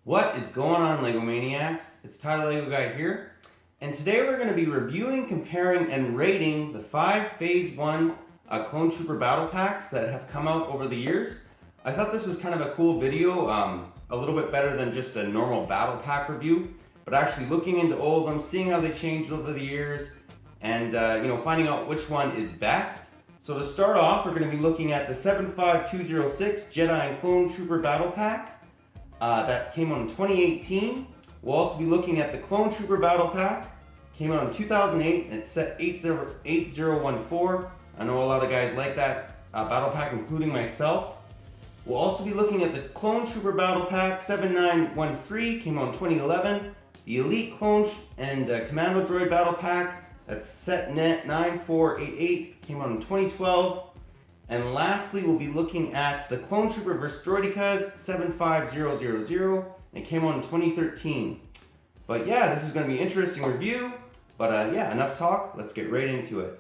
What is going on, Lego Maniacs? It's Tyler Lego Guy here, and today we're going to be reviewing, comparing, and rating the 5 Phase 1 Clone Trooper Battle Packs that have come out over the years. I thought this was kind of a cool video, a little bit better than just a normal battle pack review, but actually looking into all of them, seeing how they changed over the years, and finding out which one is best. So to start off, we're going to be looking at the 75206 Jedi and Clone Trooper Battle Pack. That came out in 2018. We'll also be looking at the Clone Trooper Battle Pack. Came out in 2008 and it's set 8014. I know a lot of guys like that battle pack, including myself. We'll also be looking at the Clone Trooper Battle Pack 7913. Came out in 2011. The Elite Clone and Commando Droid Battle Pack. That's set net 9488. Came out in 2012. And lastly, we'll be looking at the Clone Trooper vs. Droidekas 75000. It came out in 2013. But yeah, this is going to be an interesting review. But yeah, enough talk. Let's get right into it.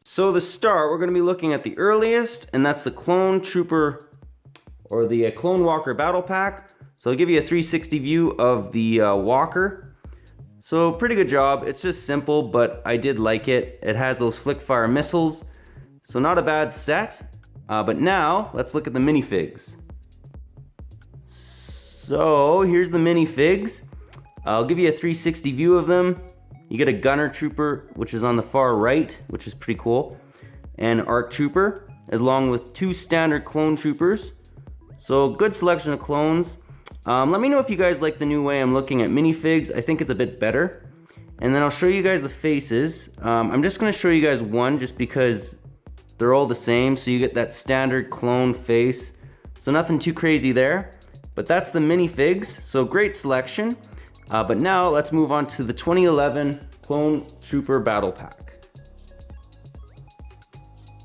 So to start, we're going to be looking at the earliest, and that's the Clone Trooper or the Clone Walker Battle Pack. So I'll give you a 360 view of the Walker. So pretty good job. It's just simple, but I did like it. It has those flick fire missiles, so not a bad set. But now let's look at the minifigs. So here's the minifigs. I'll give you a 360 view of them. You get a gunner trooper, which is on the far right, which is pretty cool, and an ARC trooper, along with 2 standard clone troopers. So good selection of clones. Let me know if you guys like the new way I'm looking at minifigs. I think it's a bit better. And then I'll show you guys the faces. I'm just going to show you guys one just because they're all the same. So you get that standard clone face. So nothing too crazy there. But that's the minifigs. So great selection. But now let's move on to the 2011 Clone Trooper Battle Pack.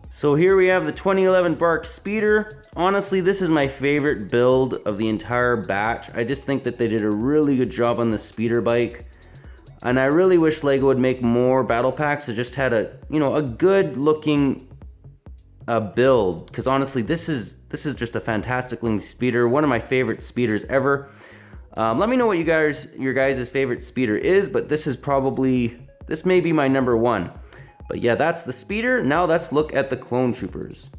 So here we have the 2011 Bark Speeder. Honestly, this is my favorite build of the entire batch. I just think that they did a really good job on the speeder bike. And I really wish Lego would make more battle packs that just had a good looking build. Because honestly, this is just a fantastic looking speeder. One of my favorite speeders ever. Let me know what your guys' favorite speeder is, but this may be my number one. But yeah, that's the speeder. Now let's look at the clone troopers.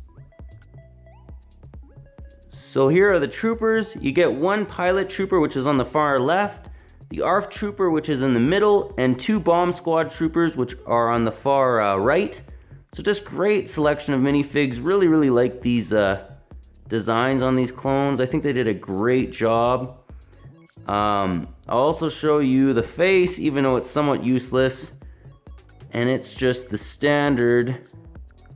So here are the troopers. You get 1 pilot trooper, which is on the far left, the ARF trooper, which is in the middle, and 2 bomb squad troopers, which are on the far right. So just great selection of minifigs. Really like these designs on these clones. I think they did a great job. I'll also show you the face, even though it's somewhat useless. And it's just the standard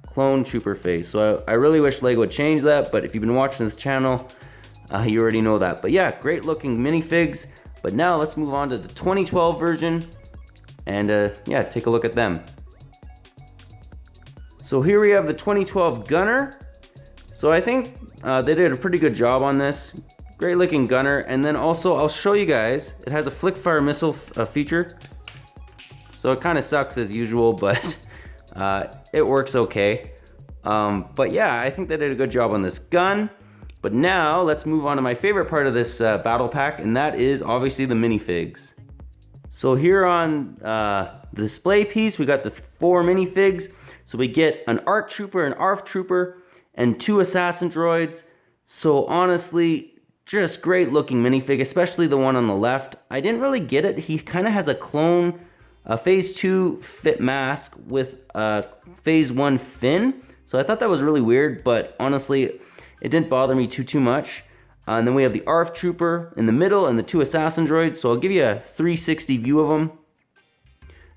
clone trooper face. So I really wish Lego would change that, but if you've been watching this channel, you already know that. But yeah, great looking minifigs. But now let's move on to the 2012 version and yeah, take a look at them. So here we have the 2012 Gunner. So I think they did a pretty good job on this. Great looking gunner. And then also I'll show you guys, it has a flick fire missile feature. So it kind of sucks as usual, but it works okay. But yeah, I think they did a good job on this gun. But now let's move on to my favorite part of this battle pack, and that is obviously the minifigs. So here on the display piece, we got the 4 minifigs. So we get an ARC trooper, an ARF trooper, and 2 assassin droids. So honestly, just great looking minifig, especially the one on the left. I didn't really get it. He kind of has a clone Phase 2 fit mask with Phase 1 fin. So I thought that was really weird, but honestly, it didn't bother me too much. And then we have the ARF Trooper in the middle and the 2 assassin droids. So I'll give you a 360 view of them.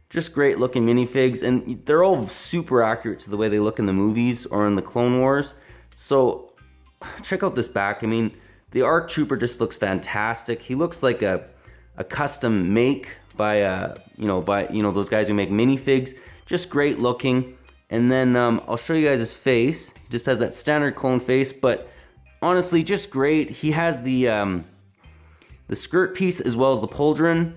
Just great looking minifigs, and they're all super accurate to the way they look in the movies or in the Clone Wars. So check out this back. I mean, the ARC Trooper just looks fantastic. He looks like a custom make by those guys who make minifigs. Just great looking. And then I'll show you guys his face. He just has that standard clone face, but honestly, just great. He has the skirt piece as well as the pauldron.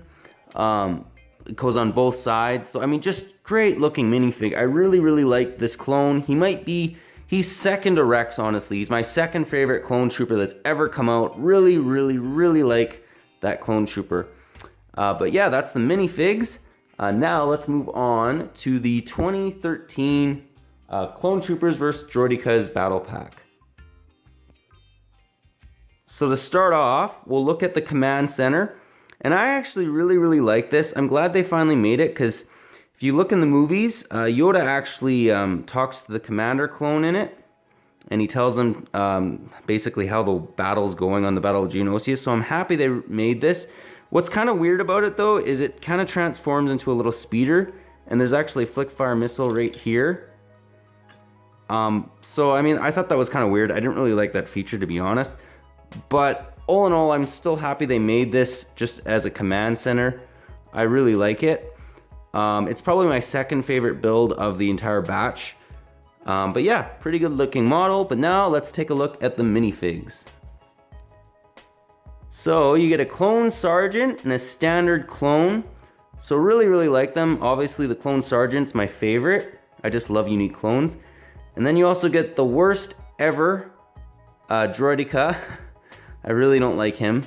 it goes on both sides. So I mean, just great looking minifig. I really like this clone. He's second to Rex, honestly. He's my second favorite clone trooper that's ever come out. Really like that clone trooper. But yeah, that's the minifigs. Now let's move on to the 2013 Clone Troopers vs. Droidekas Battle Pack. So to start off, we'll look at the command center. And I actually really like this. I'm glad they finally made it, because if you look in the movies, Yoda actually talks to the commander clone in it. And he tells him basically how the battle's going on the Battle of Geonosis. So I'm happy they made this. What's kind of weird about it though is it kind of transforms into a little speeder, and there's actually a flick fire missile right here. So I mean, I thought that was kind of weird. I didn't really like that feature, to be honest. But all in all, I'm still happy they made this just as a command center. I really like it. It's probably my second favorite build of the entire batch. But yeah, pretty good looking model. But now let's take a look at the minifigs. So you get a clone sergeant and a standard clone. So really like them. Obviously the clone sergeant's my favorite. I just love unique clones. And then you also get the worst ever Droideka. I really don't like him.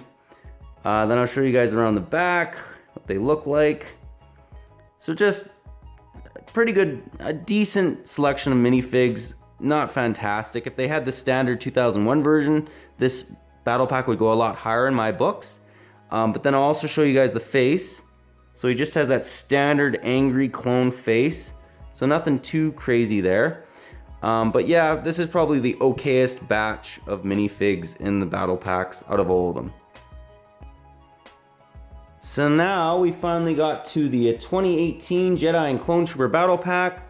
Then I'll show you guys around the back what they look like. So just pretty good, a decent selection of minifigs. Not fantastic. If they had the standard 2001 version, this battle pack would go a lot higher in my books. But then I'll also show you guys the face. So he just has that standard angry clone face. So nothing too crazy there. But yeah, this is probably the okayest batch of minifigs in the battle packs out of all of them. So now we finally got to the 2018 Jedi and Clone Trooper Battle Pack.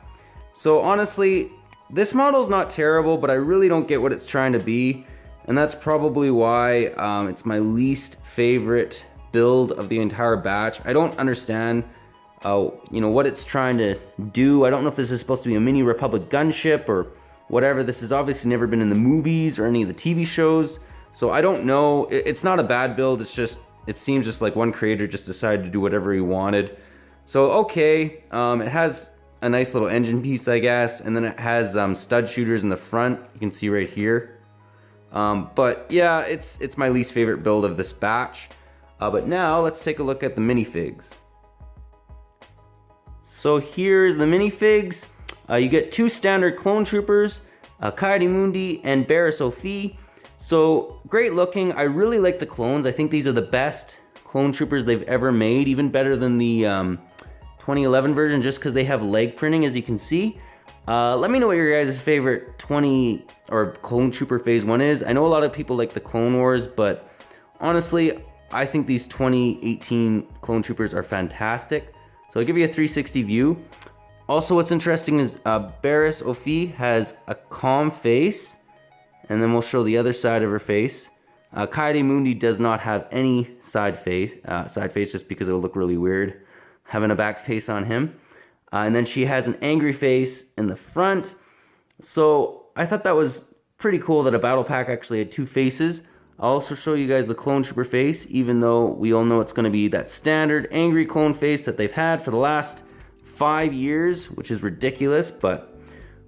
So honestly, this model is not terrible, but I really don't get what it's trying to be. And that's probably why it's my least favorite build of the entire batch. I don't understand what it's trying to do. I don't know if this is supposed to be a mini Republic gunship or whatever. This has obviously never been in the movies or any of the TV shows. So I don't know. It's not a bad build. It's just, it seems just like one creator just decided to do whatever he wanted. So okay, it has a nice little engine piece, I guess. And then it has stud shooters in the front. You can see right here. But yeah, it's my least favorite build of this batch. But now let's take a look at the minifigs. So here's the minifigs. You get two standard clone troopers, Ki-Adi-Mundi and Barriss Offee. So great looking. I really like the clones. I think these are the best clone troopers they've ever made, even better than the 2011 version, just because they have leg printing, as you can see. Let me know what your guys' favorite 20 or Clone Trooper Phase 1 is. I know a lot of people like the Clone Wars, but honestly, I think these 2018 Clone Troopers are fantastic. So I'll give you a 360 view. Also, what's interesting is Barriss Offee has a calm face, and then we'll show the other side of her face. Ki-Adi-Mundi does not have any side face just because it will look really weird having a back face on him. And then she has an angry face in the front. So I thought that was pretty cool that a battle pack actually had two faces. I'll also show you guys the Clone Trooper face, even though we all know it's going to be that standard angry clone face that they've had for the last 5 years, which is ridiculous, but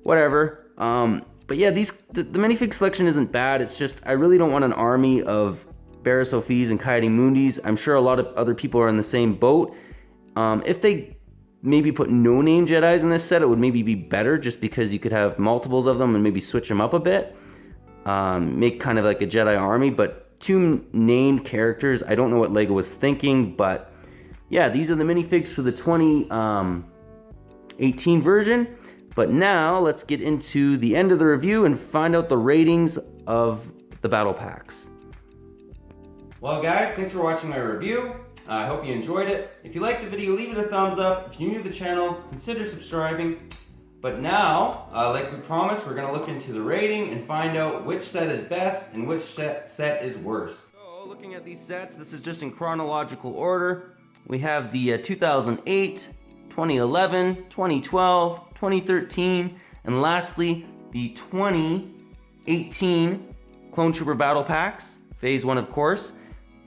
whatever. But yeah, the minifig selection isn't bad. It's just I really don't want an army of Barriss Offees and Ki-Adi-Mundis. I'm sure a lot of other people are in the same boat. If they maybe put no-name Jedis in this set, it would maybe be better, just because you could have multiples of them and maybe switch them up a bit. Make kind of like a Jedi army, but two named characters, I don't know what Lego was thinking, but yeah, these are the minifigs for the 2018 version. But now let's get into the end of the review and find out the ratings of the battle packs. Well guys, thanks for watching my review. I hope you enjoyed it. If you liked the video, leave it a thumbs up. If you're new to the channel, consider subscribing. But now, like we promised, we're going to look into the rating and find out which set is best and which set is worst. So, looking at these sets, this is just in chronological order. We have the 2008, 2011, 2012, 2013, and lastly, the 2018 Clone Trooper Battle Packs, Phase 1 of course.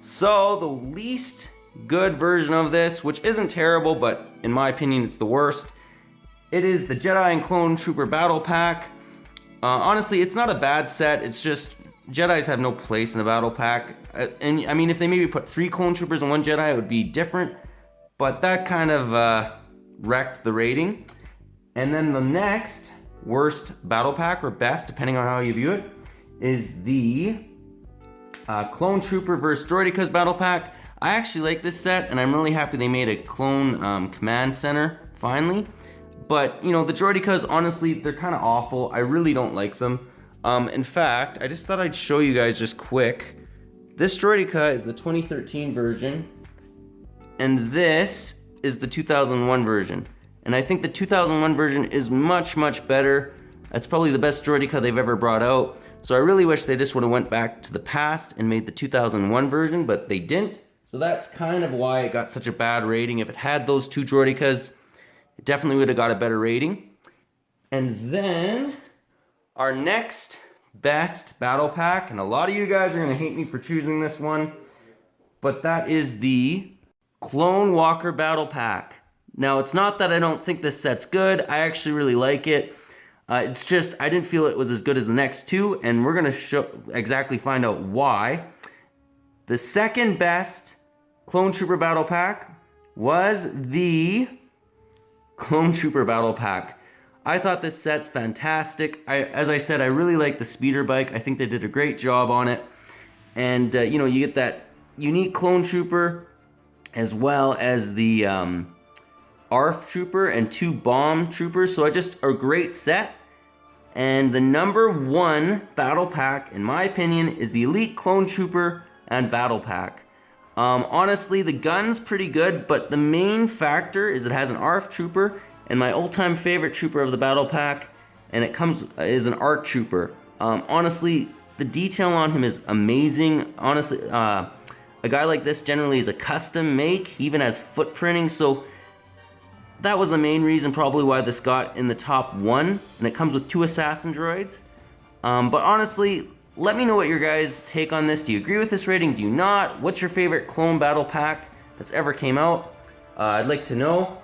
So, the least good version of this, which isn't terrible, but in my opinion, it's the worst. It is the Jedi and Clone Trooper Battle Pack. Honestly, it's not a bad set. It's just Jedis have no place in a battle pack. And I mean, if they maybe put 3 Clone Troopers and 1 Jedi, it would be different. But that kind of wrecked the rating. And then the next worst battle pack, or best, depending on how you view it, is the Clone Trooper vs. Droidekas battle pack. I actually like this set, and I'm really happy they made a clone command center finally. But you know, the Droidekas, honestly, they're kind of awful. I really don't like them. In fact, I just thought I'd show you guys just quick. This Droideka is the 2013 version, and this is the 2001 version. And I think the 2001 version is much, much better. That's probably the best Droideka they've ever brought out. So I really wish they just would have went back to the past and made the 2001 version, but they didn't. So that's kind of why it got such a bad rating. If it had those 2 Droidekas, it definitely would have got a better rating. And then our next best battle pack, and a lot of you guys are going to hate me for choosing this one, but that is the Clone Walker battle pack. Now, it's not that I don't think this set's good. I actually really like it. It's just I didn't feel it was as good as the next 2, and we're going to find out why. The second best Clone Trooper battle pack was the Clone Trooper battle pack. I thought this set's fantastic. As I said, I really like the speeder bike. I think they did a great job on it. And, you know, you get that unique Clone Trooper as well as the ARF Trooper and 2 Bomb Troopers. So just a great set. And the number 1 battle pack, in my opinion, is the Elite Clone Trooper and Battle Pack. Honestly, the gun's pretty good, but the main factor is it has an ARF Trooper, and my all-time favorite trooper of the battle pack, and it is an ARC Trooper. Honestly, the detail on him is amazing. Honestly, a guy like this generally is a custom make. He even has footprinting, so that was the main reason probably why this got in the top 1, and it comes with 2 assassin droids. But honestly, let me know what your guys' take on this. Do you agree with this rating? Do you not? What's your favorite clone battle pack that's ever came out? I'd like to know.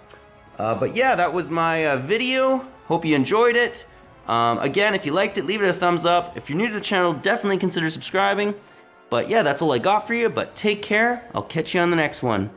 But yeah, that was my video. Hope you enjoyed it. Again, if you liked it, leave it a thumbs up. If you're new to the channel, definitely consider subscribing. But yeah, that's all I got for you. But take care. I'll catch you on the next one.